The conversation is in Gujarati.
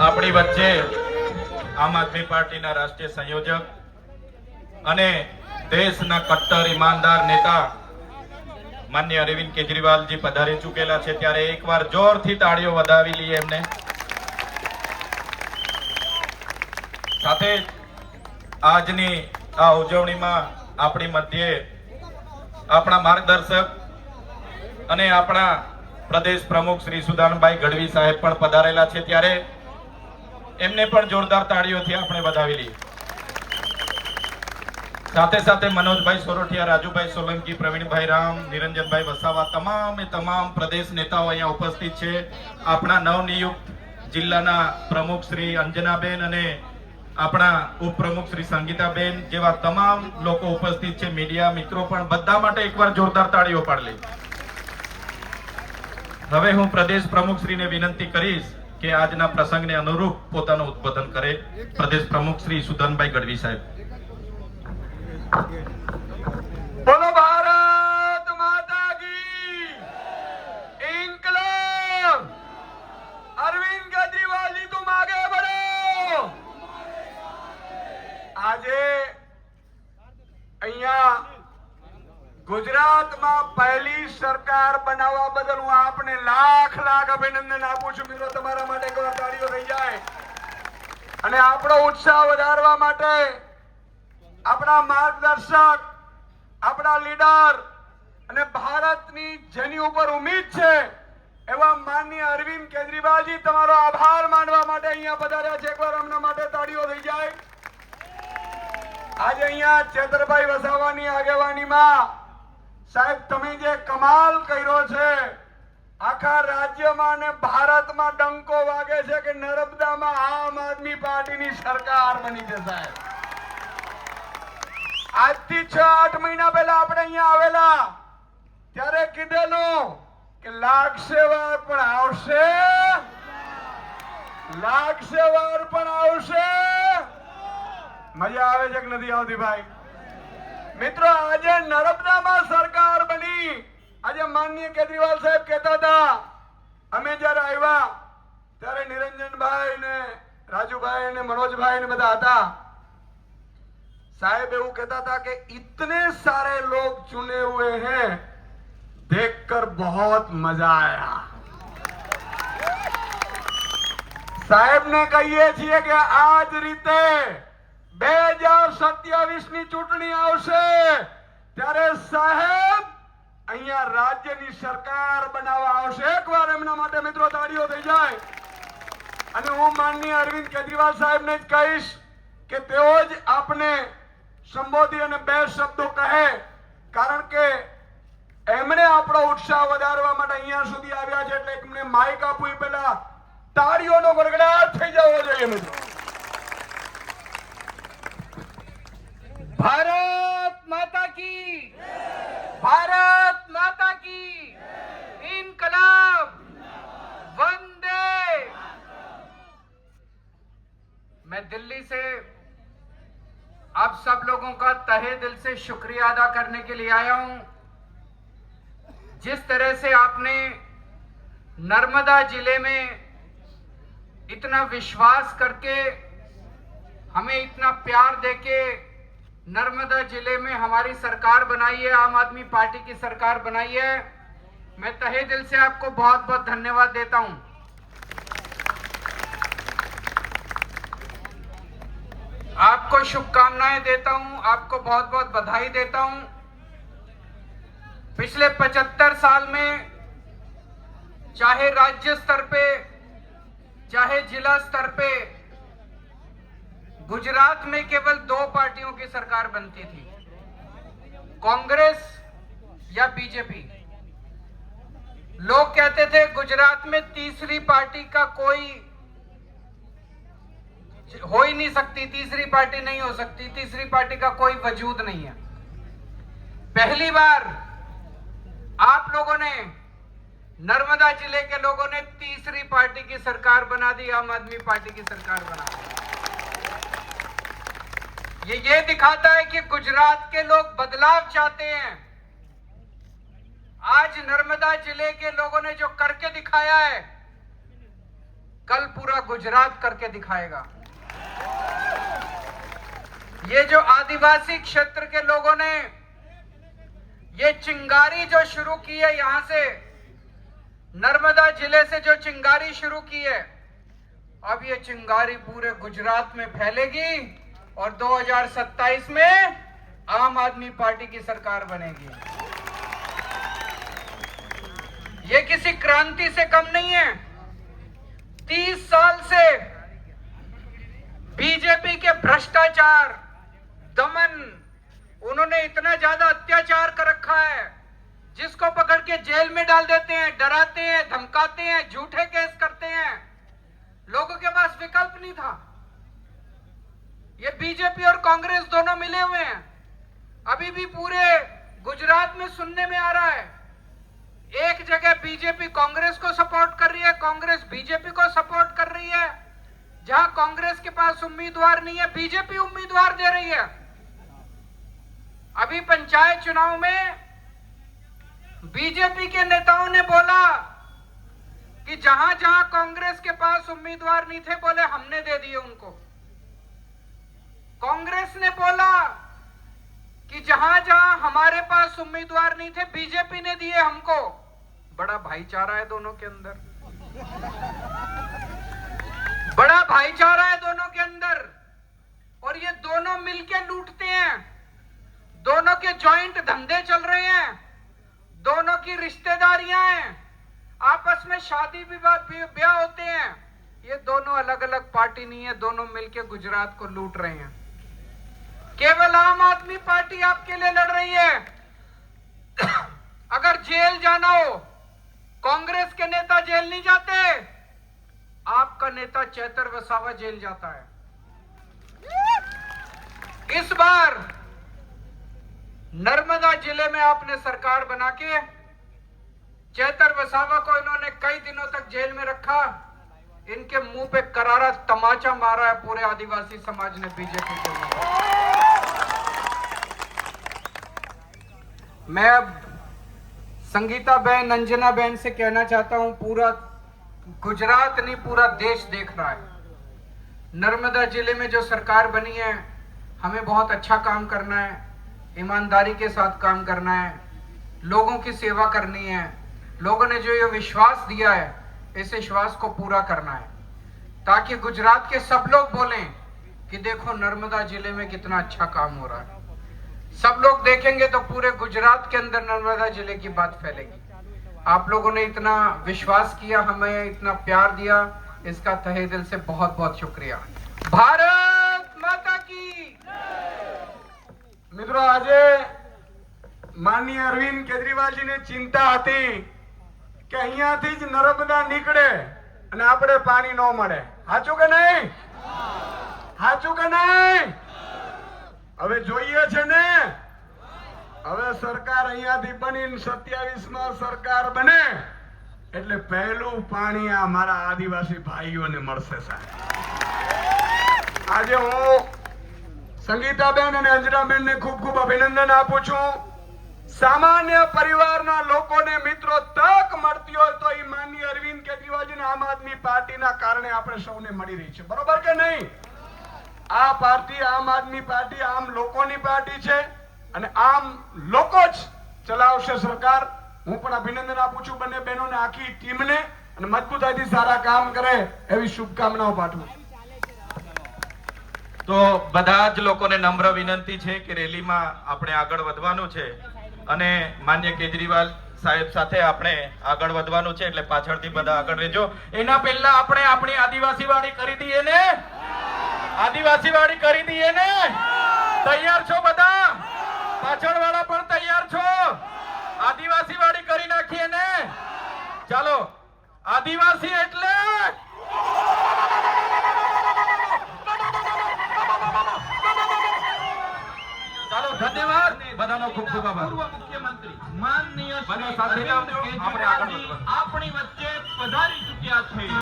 આપણી વચ્ચે આમ આદમી પાર્ટીના રાષ્ટ્રીય સંયોજક અને દેશના કટ્ટર ઈમાનદાર નેતા માનનીય અરવિંદ કેજરીવાલજી પધારી ચૂકેલા છે, ત્યારે એકવાર જોરથી તાળીઓ વધાવી લઈએ એમને. સાથે આજની આ ઉજવણીમાં આપણી મધ્યે આપણા માર્ગદર્શક અને આપણા પ્રદેશ પ્રમુખ શ્રી સુદાનભાઈ ગઢવી સાહેબ પણ પધારેલા છે, ત્યારે એમને પણ જોરદાર તાળીઓથી આપણે વધાવી લઈએ. સાથે સાથે મનોજભાઈ સોરઠિયા, રાજુભાઈ સોલંકી, પ્રવીણભાઈ રામ, નિરંજનભાઈ વસાવા, તમામ પ્રદેશ નેતાઓ અહીંયા ઉપસ્થિત છે. આપણા નવનિયુક્ત જિલ્લાના પ્રમુખ શ્રી અંજનાબેન અને આપણા ઉપપ્રમુખ શ્રી સંગીતાબેન જેવા તમામ લોકો ઉપસ્થિત છે. મીડિયા મિત્રો પણ, બધા માટે એકવાર જોરદાર તાળીઓ પાડી લે. હવે હું પ્રદેશ પ્રમુખ શ્રીને વિનંતી કરીશ કે આજના પ્રસંગને અનુરૂપ પોતાનું ઉદ્બોધન કરે. પ્રદેશ પ્રમુખ શ્રી સુદાનભાઈ ગઢવી સાહેબ. બોલો ભારત માતા કી ઇન્કલાબ. અરવિંદ કેજરીવાલજી તુમ આગે बढ़ो. આજે અહીંયા ગુજરાતમાં પહેલી સરકાર બનાવવા બદલ હું આપને લાખ અભિનંદન આપું છું. મિત્રો, તમારા માટે એકવાર તાળીઓ થઈ જાય. અને આપણો ઉત્સાહ વધારવા માટે આપણા માર્ગદર્શક, આપણા લીડર અને ભારતની જેની ઉપર ઉમ્મીદ છે એવા માનનીય અરવિંદ કેજરીવાલજી, તમારો આભાર માનવા માટે અહીંયા પધાર્યા છે. એકવાર એમના માટે તાળીઓ થઈ જાય. આજે અહીંયા ચેતરભાઈ વસાવાની આગેવાનીમાં સાહેબ તમે જે કમાલ કર્યો છે, આખા રાજ્યમાં અને ભારતમાં ડંકો વાગે છે કે નર્મદામાં આમ આદમી પાર્ટીની સરકાર બની છે. સાહેબ, આજથી 6-8 મહિના પહેલા આપણે અહીંયા આવેલા ત્યારે કીધેલું કે લાગશે વાર પણ આવશે, લાગશે વાર પણ આવશે. મજા આવે છે કે નથી આવતી ભાઈ? મિત્રો, આજે નર્મદામાં સરકાર બની. આજે માનનીય કેજરીવાલ સાહેબ કહેતા હતા, અમે જયારે આવ્યા ત્યારે નિરંજનભાઈ ને રાજુભાઈ ને મનોજભાઈ ને બધા હતા. साहब એવું कहता था कि इतने सारे लोग चुने हुए हैं, देखकर बहुत मजा आया. साहब ने कहिए છીએ કે આ જ રીતે 2027 ની ચૂંટણી આવશે ત્યારે સાહેબ અહીંયા રાજ્યની સરકાર બનાવવા આવશે. એકવાર એમના માટે મિત્રો તાળીઓ થઈ જાય. અને હું માનનીય અરવિંદ કેજરીવાલ સાહેબને જ કહીશ કે તેઓ જ આપને સંબોધી અને 2 શબ્દો કહે, કારણ કે એમણે આપણો ઉત્સાહ વધારવા માટે અહીંયા સુધી આવ્યા છે. એટલે એમને માઇક આપવું એ પહેલા તાળીઓનો ગડગડાટ થઈ જવો જોઈએ. મિત્રો, ભારત માતા કી, ભારત માતા કી ઇન્કલાબ, वंदे. मैं दिल्ली से आप सब लोगों का तहे दिल से शुक्रिया अदा करने के लिए आया हूं. जिस तरह से आपने नर्मदा जिले में इतना विश्वास करके हमें इतना प्यार देके नर्मदा जिले में हमारी सरकार बनाई है, आम आदमी पार्टी की सरकार बनाई है, मैं तहे दिल से आपको बहुत बहुत धन्यवाद देता हूं. आपको शुभकामनाएं देता हूं, आपको बहुत बहुत बधाई देता हूं. पिछले 75 साल में चाहे राज्य स्तर पे चाहे जिला स्तर पे गुजरात में केवल 2 पार्टियों की सरकार बनती थी, कांग्रेस या बीजेपी. लोग कहते थे गुजरात में तीसरी पार्टी का कोई हो ही नहीं सकती, तीसरी पार्टी नहीं हो सकती, तीसरी पार्टी का कोई वजूद नहीं है. पहली बार आप लोगों ने, नर्मदा जिले के लोगों ने तीसरी पार्टी की सरकार बना दी, आम आदमी पार्टी की सरकार बना दी. ये दिखाता है कि गुजरात के लोग बदलाव चाहते हैं. आज नर्मदा जिले के लोगों ने जो करके दिखाया है, कल पूरा गुजरात करके दिखाएगा। ये जो आदिवासी क्षेत्र के लोगों ने ये चिंगारी जो शुरू की है, यहां से नर्मदा जिले से जो चिंगारी शुरू की है, अब ये चिंगारी पूरे गुजरात में फैलेगी और 2027 में आम आदमी पार्टी की सरकार बनेगी। ये किसी क्रांति से कम नहीं है। 30 साल से बीजेपी के भ्रष्टाचार, दमन, उन्होंने इतना ज्यादा अत्याचार कर रखा है, जिसको पकड़ के जेल में डाल देते हैं, डराते हैं, धमकाते हैं, झूठे केस करते हैं। लोगों के पास विकल्प नहीं था। ये बीजेपी और कांग्रेस दोनों मिले हुए हैं। अभी भी पूरे गुजरात में सुनने में आ रहा है, एक जगह बीजेपी कांग्रेस को सपोर्ट कर रही है, कांग्रेस बीजेपी को सपोर्ट कर रही है। जहां कांग्रेस के पास उम्मीदवार नहीं है, बीजेपी उम्मीदवार दे रही है। अभी पंचायत चुनाव में बीजेपी के नेताओं ने बोला कि जहां जहां कांग्रेस के पास उम्मीदवार नहीं थे, बोले हमने दे दिए उनको। कांग्रेस ने बोला कि जहां जहां हमारे पास उम्मीदवार नहीं थे, बीजेपी ने दिए हमको। बड़ा भाईचारा है दोनों के अंदर, बड़ा भाईचारा है दोनों के अंदर। और ये दोनों मिलके लूटते हैं, दोनों के जॉइंट धंधे चल रहे हैं, दोनों की रिश्तेदारियां हैं, आपस में शादी ब्याह होते हैं। ये दोनों अलग अलग पार्टी नहीं है, दोनों मिलके गुजरात को लूट रहे हैं। केवल आम आदमी पार्टी आपके लिए लड़ रही है। अगर जेल जाना हो, कांग्रेस के नेता जेल नहीं जाते, आपका नेता चेतर वसावा जेल जाता है। इस बार नर्मदा जिले में आपने सरकार बना के चेतर वसावा को इन्होंने कई दिनों तक जेल में रखा। इनके मुंह पे करारा तमाचा मारा है पूरे आदिवासी समाज ने बीजेपी के ऊपर। मैं अब संगीता बहन, अंजना बहन से कहना चाहता हूं, पूरा गुजरात नहीं पूरा देश देख रहा है। नर्मदा जिले में जो सरकार बनी है, हमें बहुत अच्छा काम करना है, ईमानदारी के साथ काम करना है, लोगों की सेवा करनी है। लोगों ने जो ये विश्वास दिया है, इस विश्वास को पूरा करना है, ताकि गुजरात के सब लोग बोलें कि देखो नर्मदा जिले में कितना अच्छा काम हो रहा है। सब लोग देखेंगे तो पूरे गुजरात के अंदर नर्मदा जिले की बात फैलेगी। आप लोगों ने इतना विश्वास किया, हमें इतना प्यार दिया, इसका तहे दिल से बहुत बहुत शुक्रिया। भारत माता की। મિત્રો, આજે માનનીય અરવિંદ કેજરીવાલજીને ચિંતા હતી કે અહીંયાથી જ નર્મદા નીકળે અને આપણે પાણી ન મળે. સાચું કે નહીં? સાચું કે નહીં? હવે જોઈએ છે ને, હવે સરકાર અહીંયાથી બનીને 27માં સરકાર બને એટલે પહેલું પાણી આ મારા આદિવાસી ભાઈઓને મળશે સાહેબ. આજે હું સંગીતાબેન અને અંજનાબેનને ખૂબ ખૂબ અભિનંદન આપું છું. સામાન્ય પરિવારના લોકોને મિત્રો તક મળતી હોય તો એ માનનીય અરવિંદ કેજરીવાલજીને આમ આદમી પાર્ટીના કારણે આપણે સૌને મળી રહી છે. બરોબર કે નહીં? આ પાર્ટી આમ આદમી પાર્ટી આમ લોકોની પાર્ટી છે અને આમ લોકો જ ચલાવશે સરકાર. હું પણ અભિનંદન આપું છું બંને બહેનોને, આખી ટીમને, અને મજબૂતાઈથી સારા કામ કરે એવી શુભકામનાઓ પાઠવું. તો બધા જ લોકોને નમ્ર વિનંતી છે કે રેલીમાં આપણે આગળ વધવાનું છે અને માન્ય કેજરીવાલ સાહેબ સાથે આપણે આગળ વધવાનું છે, એટલે પાછળથી બધા આગળ રહેજો. એના પહેલા આપણે આપણી આદિવાસી વાડી કરી દઈએ ને, આદિવાસી વાડી કરી દઈએ ને. તૈયાર છો બધા? પાછળ વાળા પણ તૈયાર છો? આદિવાસી વાડી કરી નાખીએ ને. ચાલો, આદિવાસી એટલે ચાલો, ધન્યવાદ બધાનો, ખૂબ ખૂબ આભાર. પૂર્વ મુખ્યમંત્રી માનનીય મને શ્રી સાથે અરવિંદ આવજો. આપણે આગળ કેજરીવાલજી વધવાનું. આપણી વચ્ચે પધારી ચૂક્યા છે.